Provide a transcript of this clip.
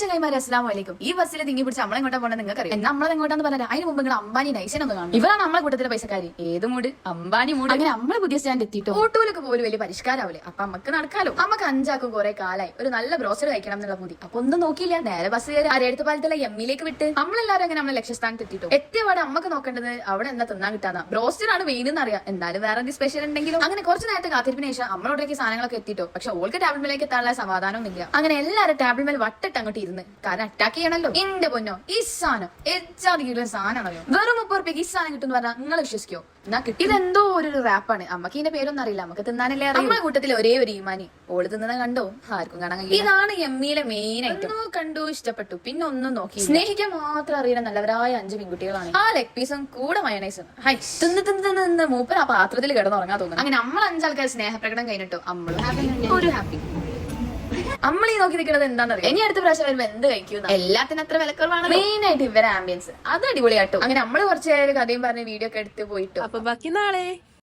ചങ്ങായിമാരെ അസ്സലാമു അലൈക്കും. ഈ ബസ്സിൽ തിങ്ങി പിടിച്ച് നമ്മളെ എങ്ങോട്ടാ പോകണം നിങ്ങൾക്ക് അറിയാം. നമ്മളെ എങ്ങോട്ടാന്ന് പറഞ്ഞാൽ അതിന് മുമ്പ് നിങ്ങൾ അംബാനി നൈസനൊന്ന് കാണും. ഇവരാണ് നമ്മളെ കൂട്ടത്തിലെ പൈസക്കാരി. ഏത് മൂട്? അംബാനി മൂട്. അങ്ങനെ നമ്മളെ പുതിയ സ്റ്റാൻഡ് എത്തിയിട്ട് ഓട്ടോയിലൊക്കെ പോലും വലിയ പരിഷ്കാരാവില്ലേ. അപ്പൊ നമുക്ക് നടക്കാലോ. നമുക്ക് അഞ്ചാക്കും കുറെ കാലായി ഒരു നല്ല ബ്രോസ്റ്റർ കഴിക്കണം എന്നുള്ള പൂതി. അപ്പൊ ഒന്നും നോക്കിയില്ല, നേരെ ബസ് കയറി അരയടുത്ത പാലത്തുള്ള എമ്മിലേക്ക് വിട്ട് നമ്മളെല്ലാരും അങ്ങനെ നമ്മളെ ലക്ഷ്യസ്ഥാനത്ത് എത്തിയിട്ടു. എത്തിയപാടെ നമുക്ക് നോക്കേണ്ടത് അവിടെ എന്താ തിന്നാൻ കിട്ടാന്ന. ബ്രോസ്റ്റർ ആണ് മെയിൻ അറിയാം. എന്തായാലും വേറെ എന്തെങ്കിലും സ്പെഷ്യൽ ഉണ്ടെങ്കിലും അങ്ങനെ കുറച്ച് നേരത്തെ കാത്തിരിപ്പിന് ശേഷം നമ്മളോടേക്ക് സാധനങ്ങളൊക്കെ എത്തിയിട്ടോ. പക്ഷെ ഓൾക്ക് ടേബിൾ മേലേക്ക് എത്താനുള്ള സമാധാനമൊന്നുമില്ല. അങ്ങനെ എല്ലാവരും ടേബിൾ മേൽ വട്ടിട്ട് അങ്ങോട്ട് ഇരുന്ന്, കാരണം അറ്റാക്ക് ചെയ്യണല്ലോ. എന്റെ പൊന്നോ, ഈ സാധനം എച്ചാതിയുള്ള സാധനമാണല്ലോ. വെറും 30 രൂപയ്ക്ക് ഈ സാധനം കിട്ടും പറഞ്ഞാൽ നിങ്ങൾ വിശ്വസിക്കോ? എന്നാ കിട്ടി. ഇതെന്തോ ഒരു റാപ്പാണ്. അമ്മക്ക് ഇതിന്റെ പേരൊന്നും അറിയില്ല, നമുക്ക് തിന്നാനല്ലേ അറിയാം. നമ്മളെ കൂട്ടത്തിൽ ഒരേ ഒരു ഈമാനി ഓള് തിന്നണ കണ്ടോ ആർക്കും കാണാൻ കഴിയും. ഇതാണ് എമ്മിയിലെ മെയിൻ ഐറ്റം. കണ്ടു, ഇഷ്ടപ്പെട്ടു, പിന്നെ ഒന്നും നോക്കി. സ്നേഹിക്കാൻ മാത്രം അറിയുന്ന നല്ലവരായ 5 പെൺകുട്ടികളാണ്. ആ ലെഗ് പീസും കൂടെ മയണൈസും തിന്ന് തിന്ന് തിന്ന് മൂപ്പർ ആ പാത്രത്തിൽ കിടന്നുറങ്ങാൻ തോന്നുന്നു. അങ്ങനെ നമ്മൾ 5 ആൾക്കാർ സ്നേഹപ്രകടനം കഴിഞ്ഞിട്ടോ നമ്മളും ഹാപ്പി, ഒരു ഹാപ്പി. നമ്മളീ നോക്കി നിൽക്കുന്നത് എന്താണെന്നറിയാം. ഇനി അടുത്ത പ്രാവശ്യം വരുമ്പോ എന്ത് കഴിക്കും. എല്ലാത്തിനും അത്ര വിലക്കുറവാണ്. മെയിൻ ആയിട്ട് ഇവരെ ആംബിയൻസ് അത് അടിപൊളിയാട്ടോ. അങ്ങനെ നമ്മള് കുറച്ച് കഥയും പറഞ്ഞ് വീഡിയോ ഒക്കെ എടുത്ത് പോയിട്ടോ. അപ്പൊ ബാക്കി നാളെ